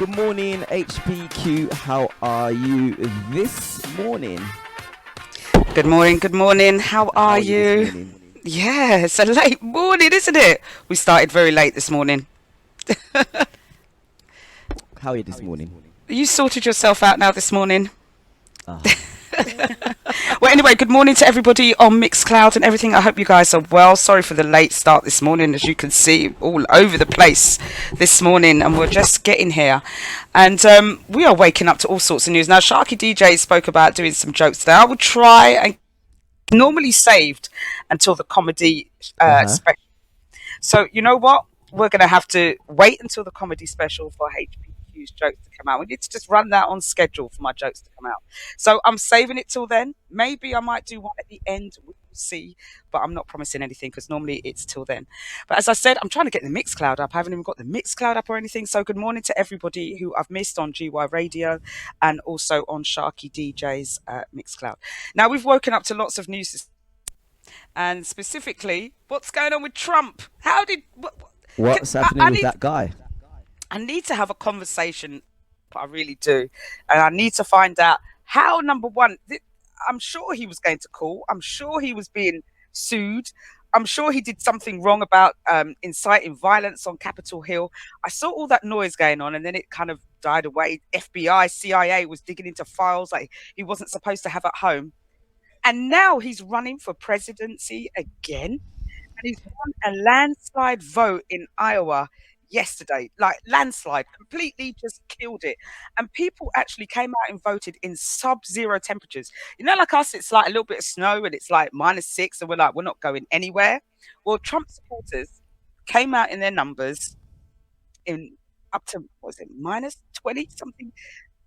Good morning, HPQ. How are you this morning? Good morning. How are you? This morning? Yeah, it's a late morning, isn't it? We started very late this morning. How are you this morning? You sorted yourself out now this morning? Yeah. Well, anyway, good morning to everybody on Mixcloud and everything. I hope you guys are well. Sorry for the late start this morning. As you can see, all over the place this morning, and we're just getting here. And we are waking up to all sorts of news. Now, SharkyDJ spoke about doing some jokes today. I will try and normally saved until the comedy Uh-huh. special. So you know what? We're going to have to wait until the comedy special for HPQ's jokes to come out. We need to just run that on schedule for my jokes to come out. So I'm saving it till then. Maybe I might do one at the end. We'll see. But I'm not promising anything because normally it's till then. But as I said, I'm trying to get the Mixcloud up. I haven't even got the Mixcloud up or anything. So good morning to everybody who I've missed on GY Radio and also on Sharky DJ's Mixcloud. Now, we've woken up to lots of news and specifically, what's going on with Trump? How did What's I, happening I with need that guy? I need to have a conversation. I really do, and I need to find out how. Number one, I'm sure he was going to call. I'm sure he was being sued. I'm sure he did something wrong about inciting violence on Capitol Hill. I saw all that noise going on, and then it kind of died away. FBI, CIA was digging into files like he wasn't supposed to have at home. And now he's running for presidency again. And he's won a landslide vote in Iowa yesterday. Like landslide, completely just killed it. And people actually came out and voted in sub-zero temperatures. You know, like us, it's like a little bit of snow and it's like -6, and we're like, we're not going anywhere. Well, Trump supporters came out in their numbers in up to, what was it, -20 something?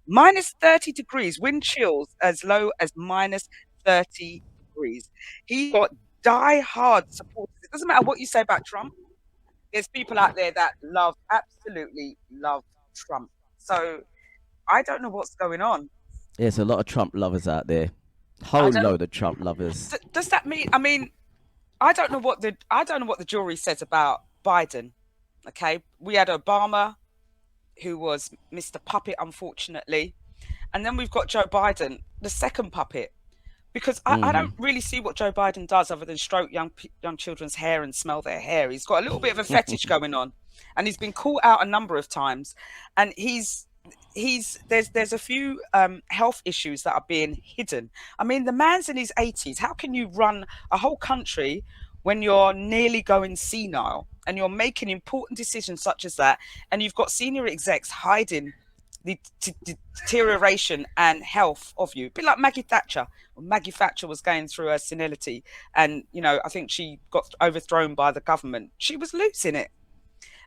-30 degrees, wind chills as low as -30 degrees. He got die-hard supporters. It doesn't matter what you say about Trump. There's people out there that absolutely love Trump. So I don't know what's going on. There's a lot of Trump lovers out there. I Whole don't. load of Trump lovers. Does that mean? I mean, I don't know what the jury says about Biden. Okay, we had Obama, who was Mr. Puppet, unfortunately, and then we've got Joe Biden, the second puppet. Because I don't really see what Joe Biden does other than stroke young children's hair and smell their hair. He's got a little bit of a fetish going on, and he's been caught out a number of times. And there's a few health issues that are being hidden. I mean, the man's in his 80s. How can you run a whole country when you're nearly going senile and you're making important decisions such as that, and you've got senior execs hiding the deterioration and health of you? A bit like Maggie Thatcher. When Maggie Thatcher was going through her senility, and I think she got overthrown by the government. She was losing it.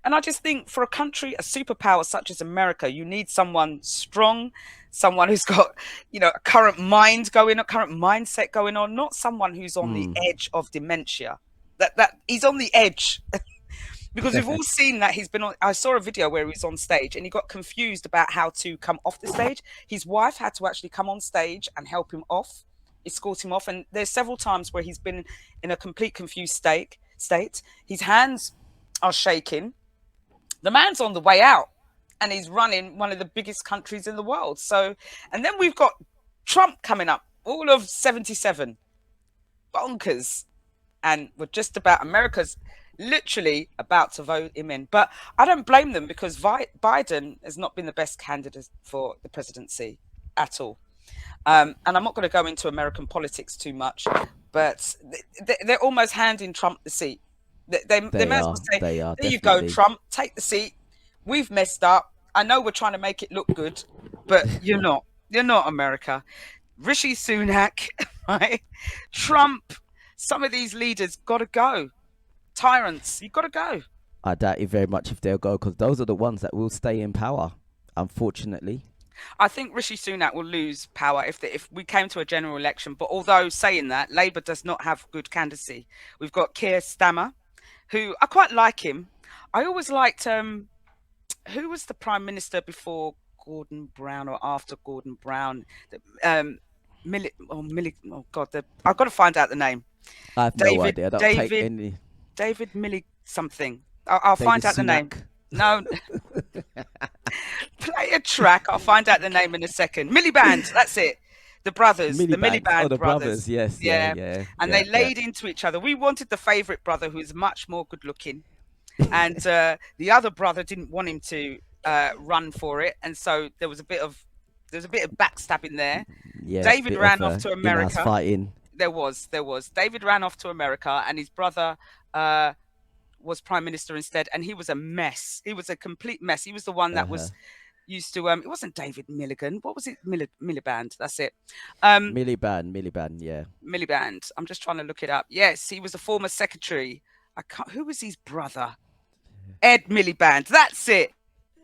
And I just think for a country, a superpower such as America, you need someone strong, someone who's got, a current mindset going on, not someone who's on the edge of dementia. That he's on the edge. Because we've all seen that he's been on. I saw a video where he was on stage and he got confused about how to come off the stage. His wife had to actually come on stage and help him off, escort him off. And there's several times where he's been in a complete confused state. His hands are shaking. The man's on the way out and he's running one of the biggest countries in the world. So, and then we've got Trump coming up, all of 77. Bonkers. And we're just about, America's literally about to vote him in. But I don't blame them because Biden has not been the best candidate for the presidency at all. And I'm not going to go into American politics too much, but they're almost handing Trump the seat. They may as well say, They are, there you definitely. go, Trump, take the seat. We've messed up. I know we're trying to make it look good, but you're not. You're not America. Rishi Sunak, right? Trump, some of these leaders got to go. Tyrants, you got to go. I doubt it very much if they'll go, because those are the ones that will stay in power, unfortunately. I think Rishi Sunak will lose power if we came to a general election. But although saying that, Labour does not have good candidacy. We've got Keir Starmer, who I quite like him. I always liked who was the Prime Minister before Gordon Brown or after Gordon Brown? Oh God, I've got to find out the name. I have no idea. I don't take any. David Millie something. I'll find out the name. No, Play a track. I'll find out the name in a second. Miliband, that's it. The brothers, the Miliband. Oh, Miliband the brothers. brothers. Yes. Yeah. Yeah. Yeah. And Yeah. they Yeah. laid into each other. We wanted the favorite brother who's much more good looking. And the other brother didn't want him to run for it. And so there was a bit of backstabbing there. Yes. David Bit ran of off to in-house America. fighting. There was. David ran off to America, and his brother was prime minister instead, and he was a mess. He was a complete mess. He was the one that was used to. It wasn't David Milligan. What was it? Miliband. That's it. Miliband. Yeah. Miliband. I'm just trying to look it up. Yes, he was a former secretary. Who was his brother? Ed Miliband. That's it.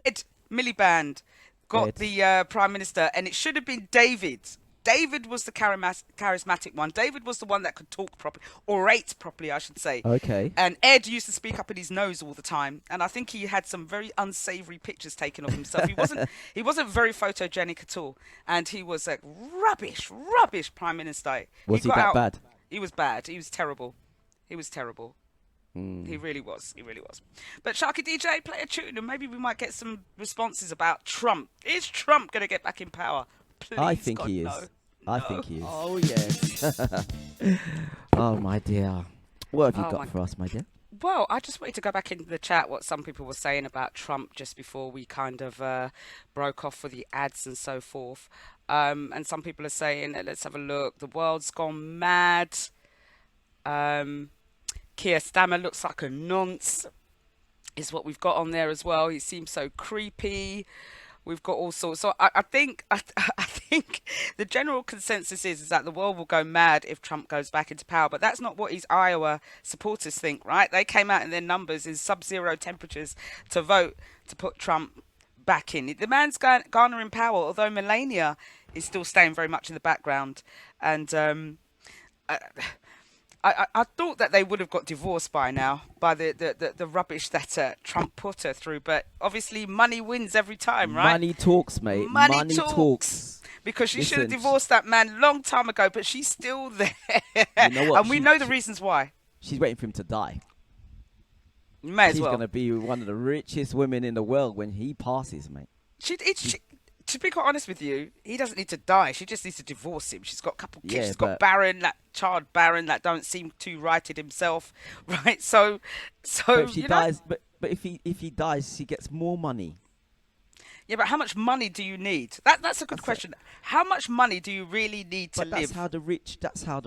Ed Miliband got the prime minister, and it should have been David. David was the charismatic one. David was the one that could talk properly, orate properly, I should say. Okay. And Ed used to speak up in his nose all the time, and I think he had some very unsavory pictures taken of himself. He wasn't very photogenic at all, and he was a rubbish prime minister. Was he that bad? He was bad. He was terrible. He really was. But SharkyDJ, play a tune, and maybe we might get some responses about Trump. Is Trump going to get back in power? Please, I think God, he is. no. I think he is. Oh, yes. Oh, my dear. What have you got for us, my dear? Well, I just wanted to go back into the chat what some people were saying about Trump just before we kind of broke off for the ads and so forth. And some people are saying, let's have a look, the world's gone mad. Keir Starmer looks like a nonce, is what we've got on there as well. He seems so creepy. We've got all sorts. So I think the general consensus is that the world will go mad if Trump goes back into power. But that's not what his Iowa supporters think, right? They came out in their numbers in sub-zero temperatures to vote to put Trump back in. The man's garnering power, although Melania is still staying very much in the background. And I thought that they would have got divorced by now, by the rubbish that Trump put her through. But obviously money wins every time, right? Money talks, mate. Money talks. Because she should have divorced that man long time ago, but she's still there. You know what? And we know the reasons why. She's waiting for him to die. May as well. She's going to be one of the richest women in the world when he passes, mate. To be quite honest with you, he doesn't need to die. She just needs to divorce him. She's got a couple kids. Yeah, She's got child Baron that don't seem too righted himself, right? So if she dies, but if he dies, she gets more money. Yeah, but how much money do you need? That's a good question. How much money do you really need to live? That's how the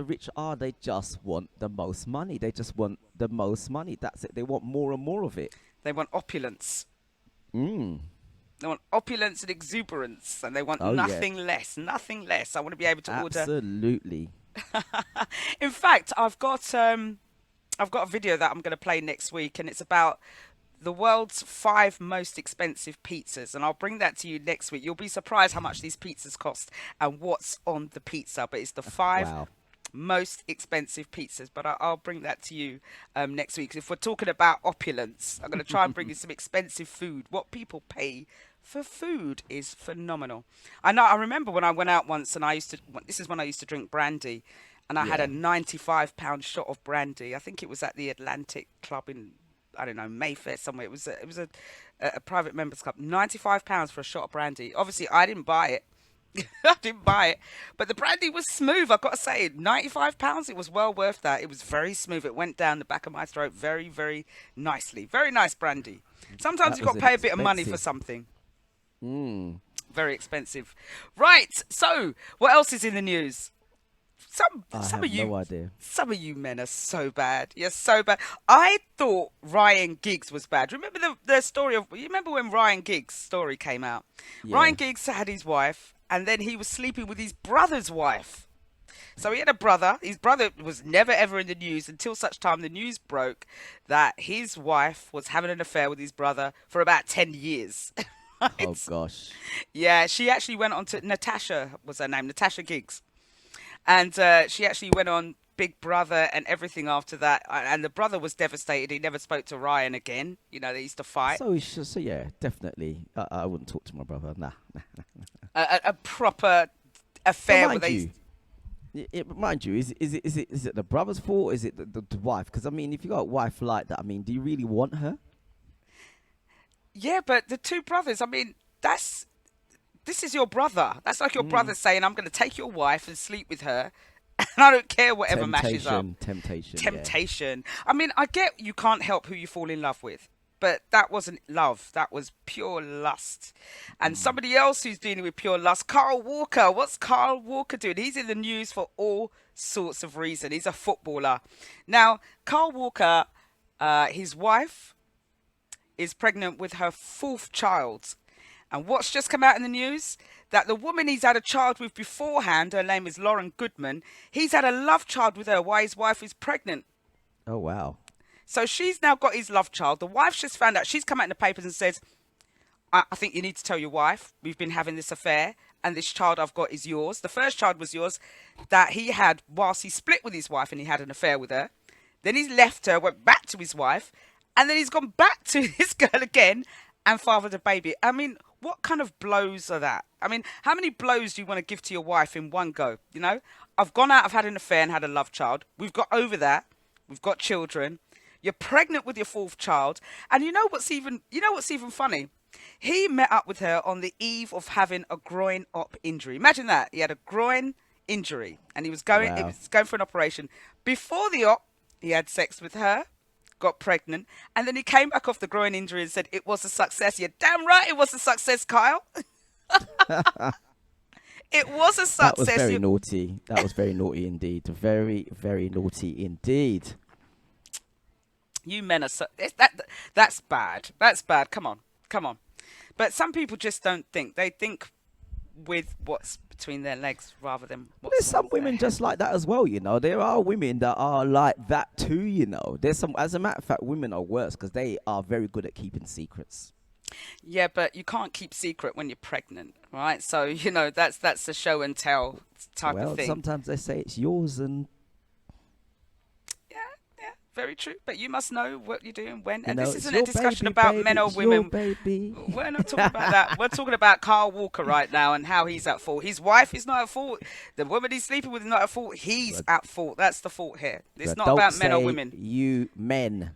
rich are. They just want the most money. They just want the most money. That's it. They want more and more of it. They want opulence. They want opulence and exuberance, and they want nothing less. Nothing less. I want to be able to order. Absolutely. In fact, I've got a video that I'm going to play next week, and it's about the world's 5 most expensive pizzas, and I'll bring that to you next week. You'll be surprised how much these pizzas cost and what's on the pizza. But it's the 5 most expensive pizzas. But I'll bring that to you next week. If we're talking about opulence, I'm going to try and bring you some expensive food. What people pay for food is phenomenal. I remember when I went out once, and this is when I used to drink brandy, and I had a £95 shot of brandy. I think it was at the Atlantic Club in, I don't know, Mayfair somewhere. It was a private members club. £95 for a shot of brandy. Obviously, I didn't buy it. I didn't buy it, but the brandy was smooth. I've got to say, £95. It was well worth that. It was very smooth. It went down the back of my throat very, very nicely. Very nice brandy. Sometimes you've got to pay a bit of money for something. Very expensive. Right. So, what else is in the news? I have no idea. Some of you men are so bad. You're so bad. I thought Ryan Giggs was bad. Remember the story of? You remember when Ryan Giggs' story came out? Yeah. Ryan Giggs had his wife, and then he was sleeping with his brother's wife. So he had a brother. His brother was never ever in the news until such time the news broke that his wife was having an affair with his brother for about 10 years. Right? Oh gosh. Yeah, she actually went on to Natasha was her name, Natasha Giggs. And she actually went on Big Brother and everything after that. And the brother was devastated. He never spoke to Ryan again. You know, they used to fight. So yeah, definitely. I wouldn't talk to my brother. Nah. A proper affair. Mind you, is it the brother's fault? Is it the wife? Because, I mean, if you got a wife like that, I mean, do you really want her? Yeah, but the two brothers, I mean, That's this is your brother. That's like your brother saying, "I'm going to take your wife and sleep with her, and I don't care whatever mashes up." Temptation, yeah. Temptation. I mean, I get you can't help who you fall in love with, but that wasn't love. That was pure lust. And somebody else who's dealing with pure lust, Carl Walker. What's Carl Walker doing? He's in the news for all sorts of reasons. He's a footballer. Now, Carl Walker, his wife is pregnant with her fourth child. And what's just come out in the news? That the woman he's had a child with beforehand, her name is Lauren Goodman, he's had a love child with her while his wife is pregnant. Oh, wow. So she's now got his love child. The wife's just found out. She's come out in the papers and says, I think you need to tell your wife we've been having this affair and this child I've got is yours. The first child was yours that he had whilst he split with his wife and he had an affair with her. Then he's left her, went back to his wife, and then he's gone back to this girl again and fathered a baby. I mean, what kind of blows are that? I mean, how many blows do you want to give to your wife in one go? You know, I've gone out, I've had an affair and had a love child. We've got over that. We've got children. You're pregnant with your fourth child. And you know what's even funny? He met up with her on the eve of having a groin op injury. Imagine that. He had a groin injury and he was going for an operation. Before the op, he had sex with her, got pregnant, and then he came back off the groin injury and said it was a success. You're damn right it was a success, Kyle. It was a success. That was very naughty. That was very naughty indeed. Very, very naughty indeed. You men are that's bad. That's bad. Come on. But some people just don't think. They think with what's between their legs rather than what's There's some women just like that as well, you know. There are women that are like that too, you know. There's some, as a matter of fact, women are worse because they are very good at keeping secrets. Yeah, but you can't keep secret when you're pregnant, right? So, you know, that's a show and tell type of thing. Sometimes they say it's yours and... Yeah, very true. But you must know what you're doing when. And know, this isn't a discussion about men or women. We're not talking about that. We're talking about Carl Walker right now and how he's at fault. His wife is not at fault. The woman he's sleeping with is not at fault. He's at fault. That's the fault here. It's not about men or women. You men.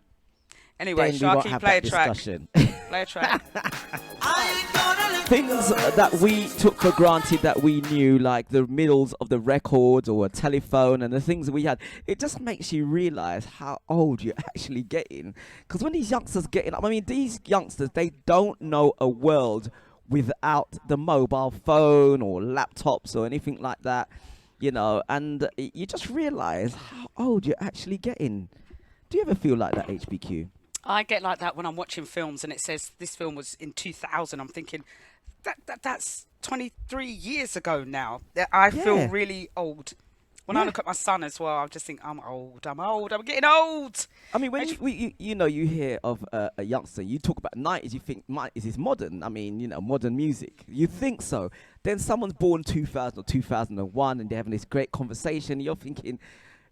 Anyway, Sharky, play a track. Play a track. Things that we took for granted that we knew, like the middles of the records or a telephone and the things that we had, it just makes you realise how old you're actually getting. Because when these youngsters getting up, I mean, these youngsters, they don't know a world without the mobile phone or laptops or anything like that, you know, and you just realise how old you're actually getting. Do you ever feel like that, HPQ? I get like that when I'm watching films and it says this film was in 2000. I'm thinking that's 23 years ago now. I feel really old. When I look at my son as well, I just think I'm old. I'm getting old. I mean, when you hear of a youngster, you talk about 90s, you think 90s is modern. I mean, you know, modern music. You think so. Then someone's born 2000 or 2001 and they're having this great conversation. You're thinking,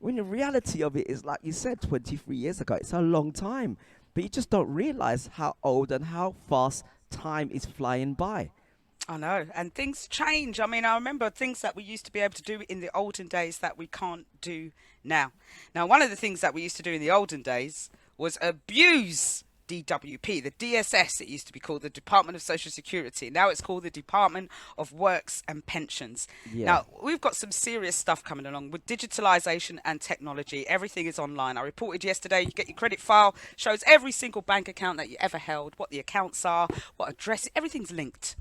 when the reality of it is, like you said, 23 years ago, it's a long time. But you just don't realize how old and how fast time is flying by. I know, and things change. I mean, I remember things that we used to be able to do in the olden days that we can't do now. Now, one of the things that we used to do in the olden days was abuse DWP, the DSS, it used to be called, the Department of Social Security. Now it's called the Department of Works and Pensions. Yeah. Now, we've got some serious stuff coming along with digitalization and technology. Everything is online. I reported yesterday, you get your credit file, shows every single bank account that you ever held, what the accounts are, what address, everything's linked.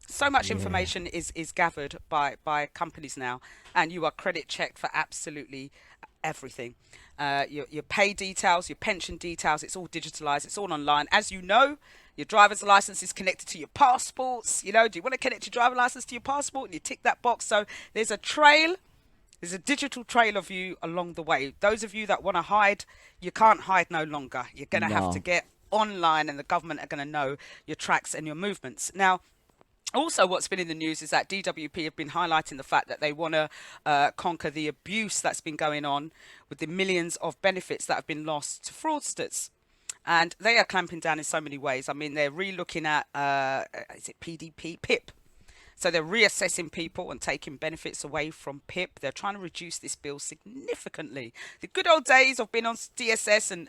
So much information is gathered by companies now, and you are credit checked for absolutely everything. Your pay details, your pension details, it's all digitalized, it's all online. As you know, your driver's license is connected to your passports. You know, do you want to connect your driver's license to your passport? And you tick that box. So there's a digital trail of you along the way. Those of you that want to hide, you can't hide no longer. You're going to have to get online, and the government are going to know your tracks and your movements. Now, also, what's been in the news is that DWP have been highlighting the fact that they want to conquer the abuse that's been going on with the millions of benefits that have been lost to fraudsters. And they are clamping down in so many ways. I mean, they're re-looking at, is it PDP? PIP. So they're reassessing people and taking benefits away from PIP. They're trying to reduce this bill significantly. The good old days of being on DSS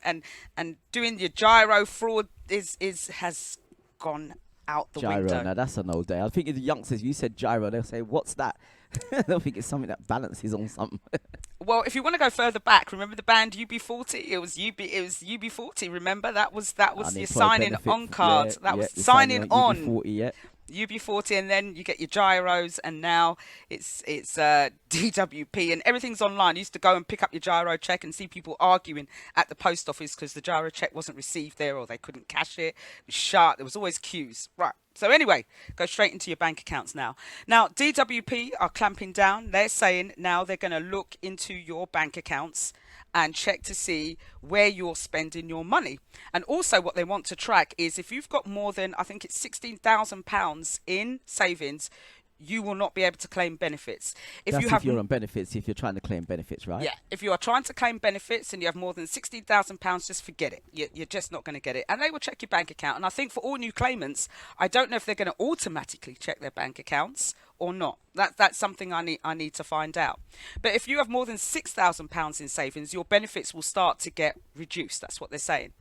and doing your gyro fraud has gone out the Gyro. window. Now that's an old day. I think the youngsters, you said gyro, they'll say, "What's that?" They'll think it's something that balances on something. Well, if you want to go further back, remember the band UB40? It was UB40. Remember that was your Unemployed signing benefit, on card. yeah, That yeah, was you're signing on. UB40, yeah. UB40, and then you get your gyros, and now it's DWP, and everything's online. You used to go and pick up your gyro check and see people arguing at the post office because the gyro check wasn't received there, or they couldn't cash it. It was shut. There was always queues. Right. So anyway, go straight into your bank accounts now. Now, DWP are clamping down. They're saying now they're going to look into your bank accounts and check to see where you're spending your money. And also what they want to track is if you've got more than, I think it's £16,000 in savings, you will not be able to claim benefits. If you're on benefits, if you're trying to claim benefits, right? Yeah, if you are trying to claim benefits and you have more than £16,000, just forget it. You're just not going to get it. And they will check your bank account. And I think for all new claimants, I don't know if they're going to automatically check their bank accounts or not. That's something I need to find out. But if you have more than £6,000 in savings, your benefits will start to get reduced. That's what they're saying.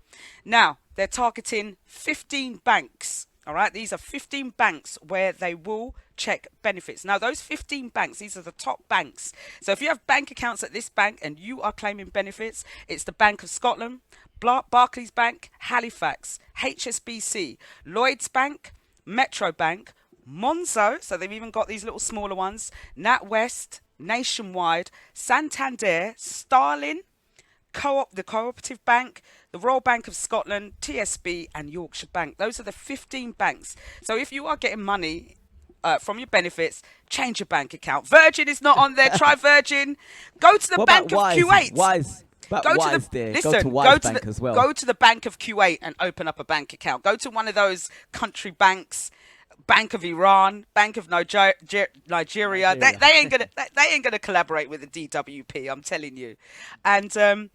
Now, they're targeting 15 banks. All right, these are 15 banks where they will check benefits. Now, those 15 banks, these are the top banks. So if you have bank accounts at this bank and you are claiming benefits, it's the Bank of Scotland, Barclays Bank, Halifax, HSBC, Lloyds Bank, Metro Bank, Monzo, so they've even got these little smaller ones, NatWest, Nationwide, Santander, Starling, the Cooperative Bank, the Royal Bank of Scotland, TSB and Yorkshire Bank. Those are the 15 banks. So if you are getting money from your benefits, change your bank account. Virgin is not on there. Try Virgin. Go to the Bank of Kuwait. Wise. Go to Bank as well. Go to the Bank of Kuwait and open up a bank account. Go to one of those country banks. Bank of Iran, Bank of Nigeria. They ain't gonna collaborate with the DWP. I'm telling you. And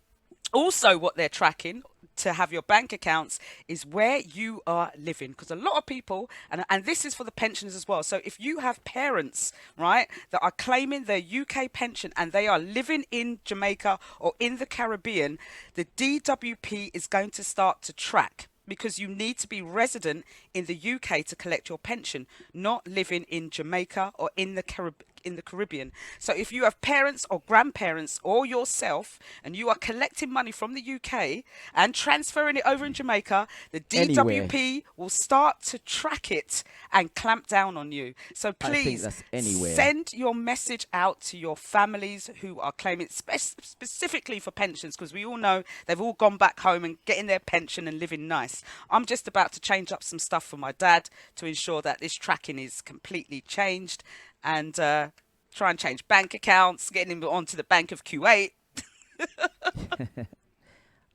also, what they're tracking to have your bank accounts is where you are living, because a lot of people, and this is for the pensioners as well. So if you have parents, right, that are claiming their UK pension and they are living in Jamaica or in the Caribbean, the DWP is going to start to track, because you need to be resident in the UK to collect your pension, not living in Jamaica or in the Caribbean. So if you have parents or grandparents or yourself and you are collecting money from the UK and transferring it over in Jamaica, the DWP will start to track it and clamp down on you. So please send your message out to your families who are claiming specifically for pensions, because we all know they've all gone back home and getting their pension and living nice. I'm just about to change up some stuff for my dad to ensure that this tracking is completely changed, and try and change bank accounts, getting him onto the Bank of Kuwait.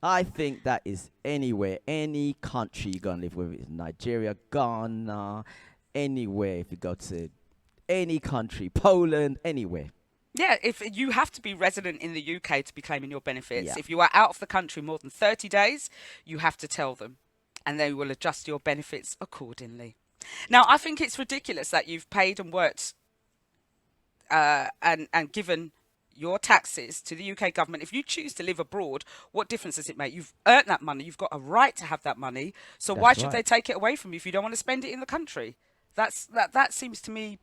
I think that is anywhere, any country you're going to live with. It's Nigeria, Ghana, anywhere. If you go to any country, Poland, anywhere. Yeah, if you have to be resident in the UK to be claiming your benefits. Yeah. If you are out of the country more than 30 days, you have to tell them, and they will adjust your benefits accordingly. Now, I think it's ridiculous that you've paid and worked and given your taxes to the UK government. If you choose to live abroad, what difference does it make? You've earned that money. You've got a right to have that money. So why should they take it away from you if you don't want to spend it in the country? That seems to me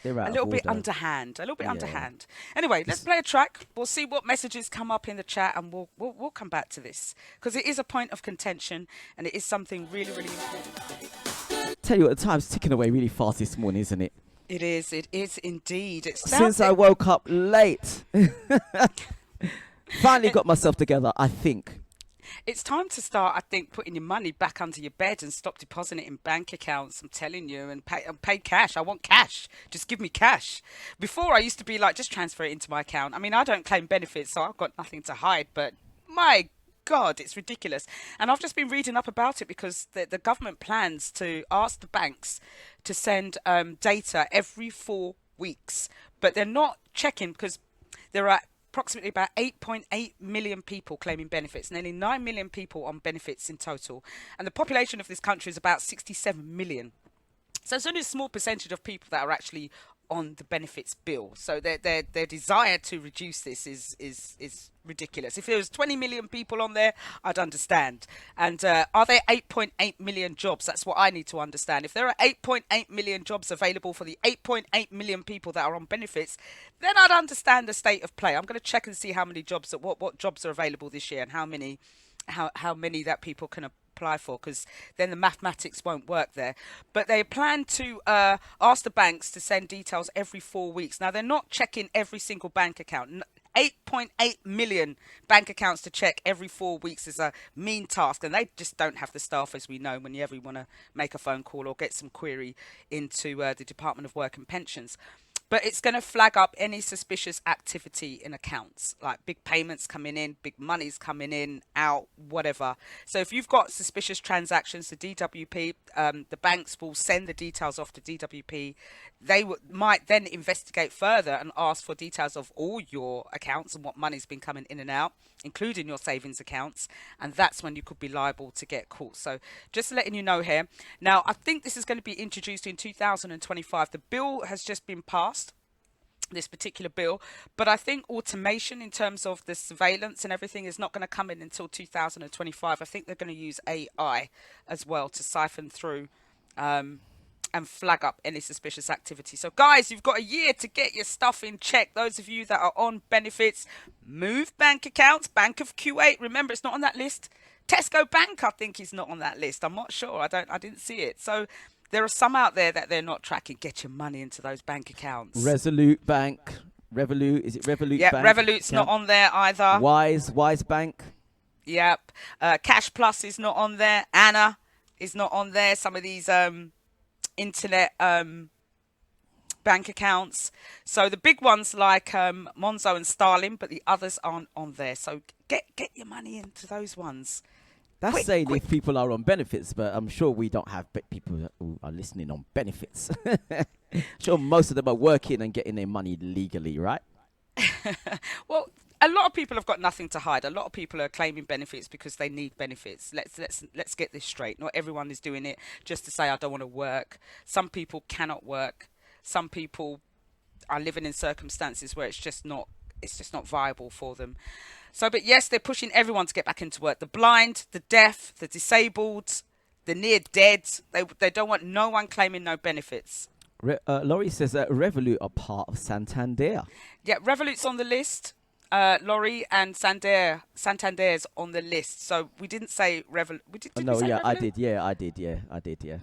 a little bit underhand. Anyway, let's play a track. We'll see what messages come up in the chat, and we'll come back to this, because it is a point of contention and it is something really, really important. Tell you what, the time's ticking away really fast this morning, isn't it? It is indeed. Since I woke up late, finally got myself together, I think. It's time to start, I think, putting your money back under your bed and stop depositing it in bank accounts. I'm telling you, and pay cash. I want cash. Just give me cash. Before, I used to be like, just transfer it into my account. I mean, I don't claim benefits, so I've got nothing to hide. But my God, it's ridiculous. And I've just been reading up about it, because the government plans to ask the banks to send data every 4 weeks. But they're not checking, because there are approximately about 8.8 million people claiming benefits, nearly 9 million people on benefits in total. And the population of this country is about 67 million. So it's only a small percentage of people that are actually on the benefits bill. So their desire to reduce this is ridiculous. If there was 20 million people on there, I'd understand. And are there 8.8 million jobs? That's what I need to understand. If there are 8.8 million jobs available for the 8.8 million people that are on benefits, then I'd understand the state of play. I'm going to check and see how many jobs, what jobs are available this year, and how many that people can apply for, because then the mathematics won't work there. But they plan to ask the banks to send details every 4 weeks. Now, they're not checking every single bank account. 8.8 million bank accounts to check every 4 weeks is a mean task, and they just don't have the staff, as we know, when you ever want to make a phone call or get some query into the Department of Work and Pensions. But it's going to flag up any suspicious activity in accounts, like big payments coming in, big monies coming in, out, whatever. So if you've got suspicious transactions to DWP, the banks will send the details off to DWP. They might then investigate further and ask for details of all your accounts and what money's been coming in and out, including your savings accounts. And that's when you could be liable to get caught. So just letting you know here. Now, I think this is going to be introduced in 2025. The bill has just been passed, this particular bill, but I think automation in terms of the surveillance and everything is not going to come in until 2025. I think they're going to use AI as well to siphon through and flag up any suspicious activity. So guys, you've got a year to get your stuff in check. Those of you that are on benefits, move bank accounts. Bank of Kuwait, remember, it's not on that list. Tesco Bank, I think, is not on that list. I'm not sure. I didn't see it. So there are some out there that they're not tracking. Get your money into those bank accounts. Resolute Bank, Revolut, is it Revolut Bank? Yeah, Revolut's not on there either. Wise Bank. Yep. Cash Plus is not on there. Anna is not on there. Some of these internet bank accounts. So the big ones like Monzo and Starling, but the others aren't on there. So get your money into those ones. That's Quick, saying quick. if people are on benefits, but I'm sure we don't have people who are listening on benefits. Sure, most of them are working and getting their money legally, right? Well, a lot of people have got nothing to hide. A lot of people are claiming benefits because they need benefits. Let's get this straight. Not everyone is doing it just to say I don't want to work. Some people cannot work. Some people are living in circumstances where it's just not viable for them. So, but yes, they're pushing everyone to get back into work. The blind, the deaf, the disabled, the near dead. They don't want no one claiming no benefits. Laurie says that Revolut are part of Santander. Yeah, Revolut's on the list. Laurie and Santander's on the list. So we didn't say Revolut. Did No, we say yeah, Revolut? I did. Yeah, I did. Yeah.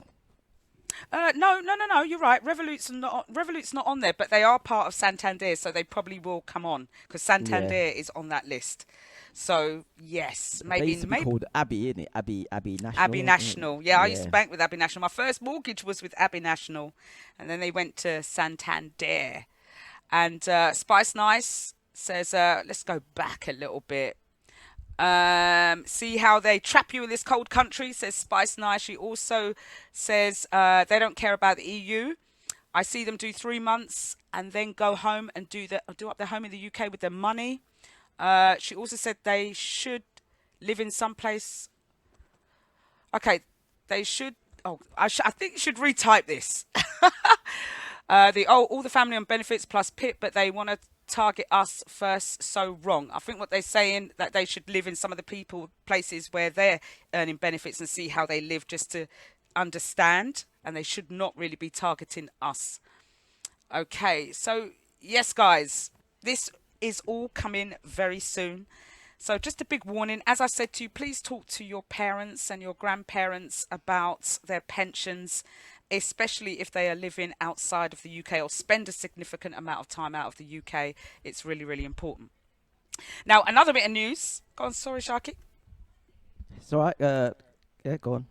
No. You're right. Revolut's not on there, but they are part of Santander, so they probably will come on because Santander is on that list. So yes, They maybe used to be called Abbey, innit? Abbey National. Abbey National. Yeah, I used to Yeah. bank with Abbey National. My first mortgage was with Abbey National, and then they went to Santander. And Spice Nice says, let's go back a little bit. See how they trap you in this cold country, says Spice Nice. She also says they don't care about the EU. I see them do 3 months and then go home and do up their home in the UK with their money. She also said they should live in some place. Okay, they should. Oh, I think you should retype this. All the family on benefits plus PIP, but they want to target us first. So wrong. I think what they're saying that they should live in some of the places where they're earning benefits and see how they live, just to understand. And they should not really be targeting us. Okay, so yes, guys, this is all coming very soon. So just a big warning, as I said to you, please talk to your parents and your grandparents about their pensions, especially if they are living outside of the UK or spend a significant amount of time out of the UK. It's really, really important. Now, another bit of news. Go on, sorry, Sharky. It's all right. Yeah, go on.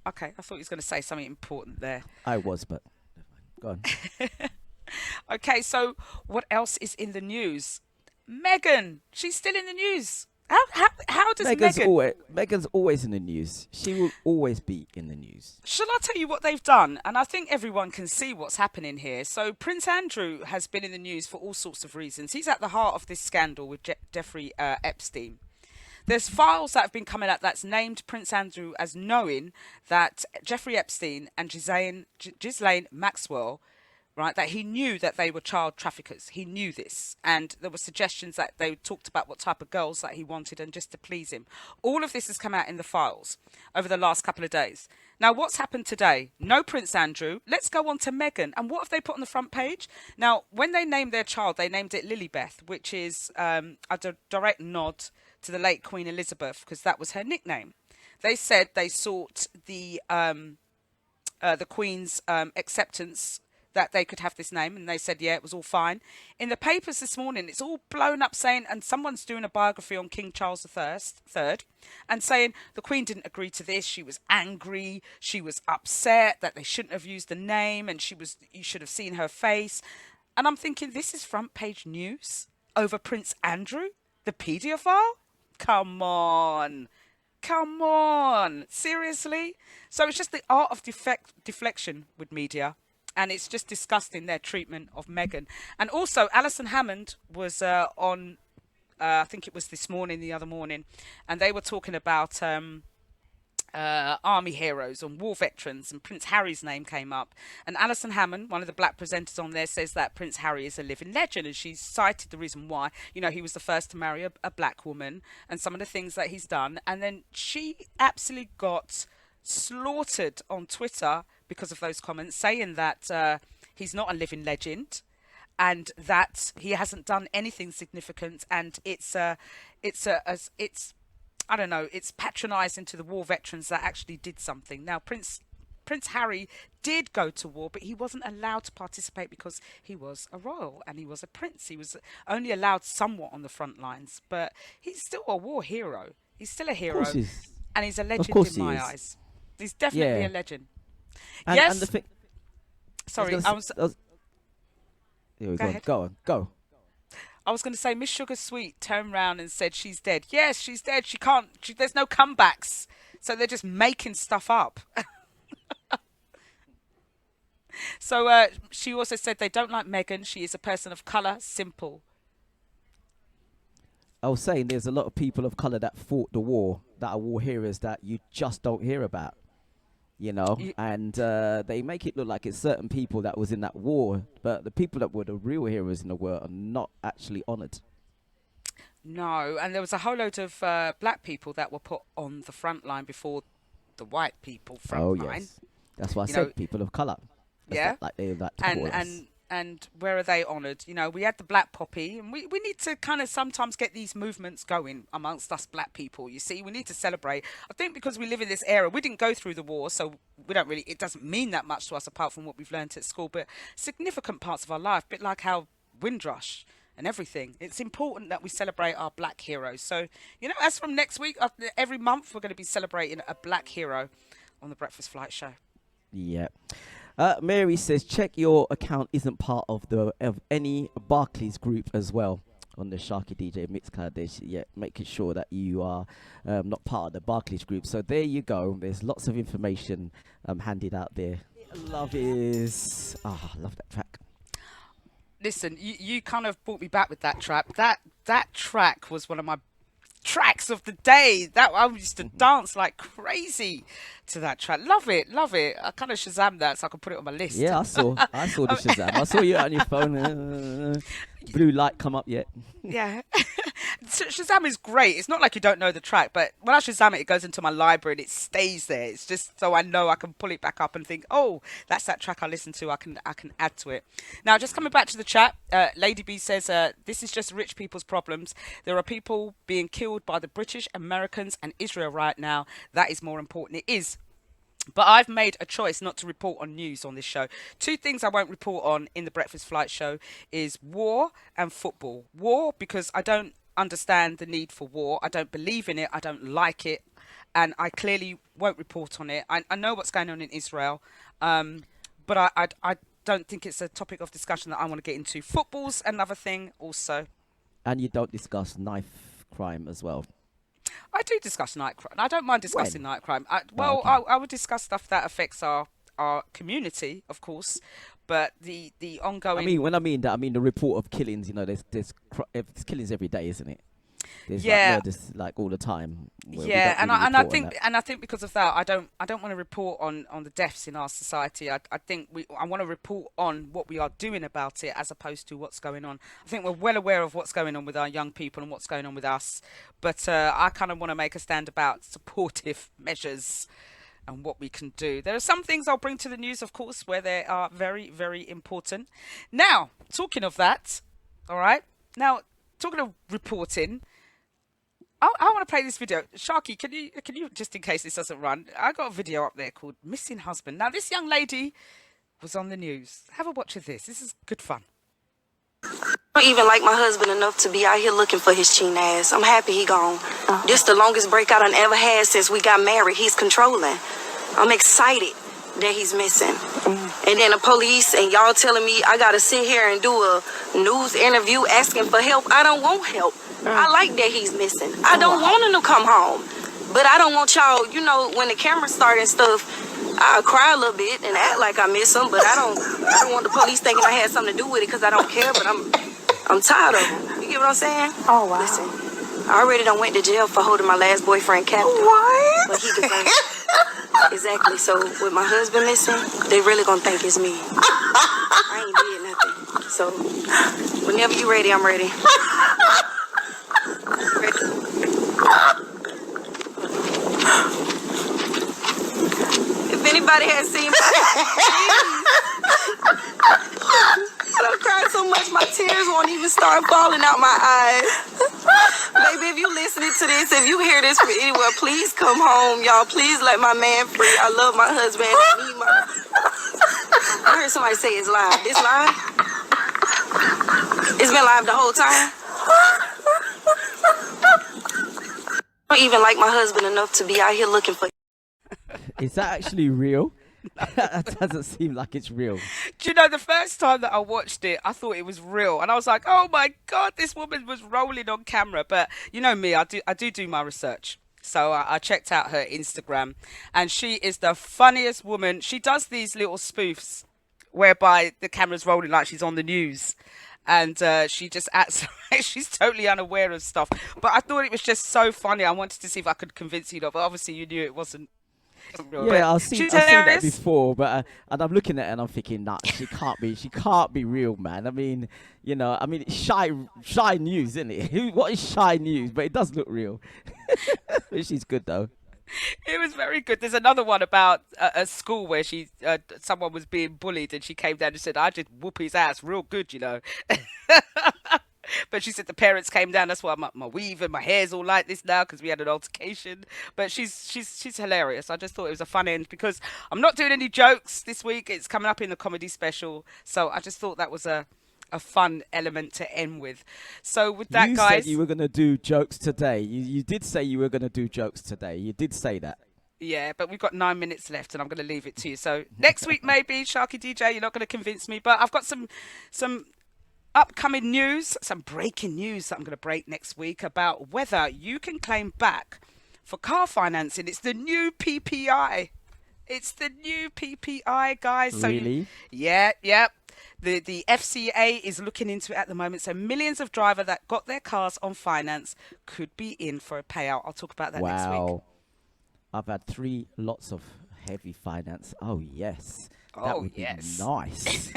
Okay, I thought he was going to say something important there. I was, but go on. Okay, so what else is in the news? Meghan, she's still in the news. How does Meghan's always in the news. She will always be in the news. Shall I tell you what they've done? And I think everyone can see what's happening here. So Prince Andrew has been in the news for all sorts of reasons. He's at the heart of this scandal with Jeffrey Epstein. There's files that have been coming out that's named Prince Andrew as knowing that Jeffrey Epstein and Ghislaine Maxwell right? That he knew that they were child traffickers. He knew this. And there were suggestions that they talked about what type of girls that he wanted and just to please him. All of this has come out in the files over the last couple of days. Now, what's happened today? No Prince Andrew. Let's go on to Meghan. And what have they put on the front page? Now, when they named their child, they named it Lilibeth, which is a direct nod to the late Queen Elizabeth, because that was her nickname. They said they sought the Queen's acceptance that they could have this name, and they said, yeah, it was all fine. In the papers this morning, it's all blown up saying, and someone's doing a biography on King Charles III, and saying the Queen didn't agree to this. She was angry. She was upset that they shouldn't have used the name, and you should have seen her face. And I'm thinking, this is front page news over Prince Andrew, the paedophile? Come on. Come on. Seriously? So it's just the art of deflection with media. And it's just disgusting, their treatment of Meghan. And also, Alison Hammond was on, I think it was this morning, the other morning, and they were talking about army heroes and war veterans, and Prince Harry's name came up. And Alison Hammond, one of the black presenters on there, says that Prince Harry is a living legend, and she's cited the reason why. You know, he was the first to marry a black woman, and some of the things that he's done. And then she absolutely got slaughtered on Twitter because of those comments, saying that he's not a living legend and that he hasn't done anything significant, and it's I don't know, it's patronising to the war veterans that actually did something. Now, Prince Harry did go to war, but he wasn't allowed to participate because he was a royal and he was a prince. He was only allowed somewhat on the front lines, but he's still a war hero. He's still a hero, and he's a legend in my eyes. He's definitely a legend. And, yes. And the thing. Sorry, Here we go. Go. I was going to say, Miss Sugar Sweet turned round and said she's dead. Yes, she's dead. She can't. There's no comebacks, so they're just making stuff up. So she also said they don't like Meghan. She is a person of colour, simple. I was saying there's a lot of people of colour that fought the war, that are war heroes that you just don't hear about. You know, and they make it look like it's certain people that was in that war, but the people that were the real heroes in the war are not actually honoured. No, and there was a whole load of black people that were put on the front line before the white people front line. Yes, that's why I said people of colour. Yeah, like they like to call us. And where are they honoured? You know, we had the Black Poppy, and we need to kind of sometimes get these movements going amongst us black people. You see, we need to celebrate. I think because we live in this era, we didn't go through the war, so we don't really, it doesn't mean that much to us apart from what we've learned at school, but significant parts of our life, a bit like how Windrush and everything. It's important that we celebrate our black heroes. So, you know, as from next week, every month, we're going to be celebrating a black hero on the Breakfast Flight Show. Yeah. Mary says, check your account isn't part of any Barclays group as well on the SharkyDJ Mixcloud. Yeah, making sure that you are not part of the Barclays group. So there you go. There's lots of information handed out there. Love is... I love that track. Listen, you kind of brought me back with that track. That track was one of my tracks of the day. That I used to dance like crazy to that track. Love it. I kind of Shazam that so I can put it on my list. Yeah, I saw the Shazam. I saw you on your phone. Blue light come up yet? Yeah. Shazam is great. It's not like you don't know the track, but when I Shazam it, it goes into my library and it stays there. It's just so I know I can pull it back up and think, oh, that's that track I listened to. I can add to it. Now, just coming back to the chat, Lady B says, this is just rich people's problems. There are people being killed by the British, Americans and Israel right now. That is more important. It is. But I've made a choice not to report on news on this show. Two things I won't report on in the Breakfast Flight Show is war and football. War, because I don't understand the need for war. I don't believe in it. I don't like it. And I clearly won't report on it. I know what's going on in Israel. But I don't think it's a topic of discussion that I want to get into. Football's another thing also. And you don't discuss knife crime as well. I do discuss night crime. I don't mind discussing night crime. I would discuss stuff that affects our community, of course, but the ongoing. I mean the report of killings. You know, there's killings every day, isn't it? There's like Yeah, murders like all the time where we yeah, don't really report on that. and I think because of that, I don't want to report on the deaths in our society. I think I want to report on what we are doing about it as opposed to what's going on. I think we're well aware of what's going on with our young people and what's going on with us, but I kind of want to make a stand about supportive measures and what we can do. There are some things I'll bring to the news, of course, where they are very, very important. Now, talking of that, all right. Now, talking of reporting. I want to play this video. Sharky, can you just in case this doesn't run? I got a video up there called "Missing Husband." Now, this young lady was on the news. Have a watch of this. This is good fun. I don't even like my husband enough to be out here looking for his cheating ass. I'm happy he gone. This the longest break I done ever had since we got married. He's controlling. I'm excited that he's missing. And then the police and y'all telling me I gotta sit here and do a news interview asking for help. I don't want help. I like that he's missing. I don't want him to come home. But I don't want y'all, you know, when the camera start and stuff, I'll cry a little bit and act like I miss him, but I don't want the police thinking I had something to do with it because I don't care, but I'm tired of him. You get what I'm saying? Oh, wow. Listen, I already done went to jail for holding my last boyfriend captive. What? But he deserves it. Exactly. So with my husband missing, they really gonna think it's me. I ain't did nothing. So whenever you ready, I'm ready. If anybody has seen my I don't cry so much my tears won't even start falling out my eyes. Baby, if you listening to this, if you hear this from anywhere, please come home, y'all. Please let my man free. I love my husband. I heard somebody say it's live. This live? It's been live the whole time? I don't even like my husband enough to be out here looking for. Is that actually real? That doesn't seem like it's real. Do you know, the first time that I watched it, I thought it was real, and I was like, "Oh my God, this woman was rolling on camera." But you know me, I do my research. So I checked out her Instagram, and she is the funniest woman. She does these little spoofs whereby the camera's rolling like she's on the news. And she just acts like she's totally unaware of stuff. But I thought it was just so funny. I wanted to see if I could convince you, but obviously you knew it wasn't. Yeah, I've seen that before, but and I'm looking at it and I'm thinking, nah, she can't be real, man. I mean, you know, it's shy news, isn't it? What is shy news? But it does look real. She's good though. It was very good. There's another one about a school where someone was being bullied and she came down and said, "I just whoop his ass real good, you know." But she said the parents came down. That's why my weave and my hair's all like this now because we had an altercation. But she's hilarious. I just thought it was a fun end because I'm not doing any jokes this week. It's coming up in the comedy special. So I just thought that was a fun element to end with. So with that, guys, you said you were going to do jokes today. You did say you were going to do jokes today. You did say that. Yeah, but we've got 9 minutes left and I'm going to leave it to you. So next week, maybe, SharkyDJ, you're not going to convince me. But I've got some upcoming news, some breaking news that I'm going to break next week about whether you can claim back for car financing. It's the new PPI. It's the new PPI, guys. So really? Yeah. The FCA is looking into it at the moment. So millions of drivers that got their cars on finance could be in for a payout. I'll talk about that next week. Wow. I've had 3 lots of heavy finance. Oh, yes. That would be nice.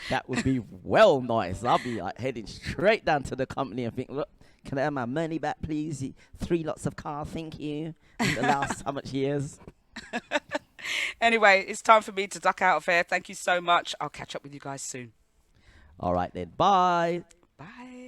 That would be well nice. I'll be like heading straight down to the company and think, look, can I have my money back, please? 3 lots of cars, thank you. In the last how much years? Anyway, it's time for me to duck out of here. Thank you so much. I'll catch up with you guys soon. All right then. Bye. Bye.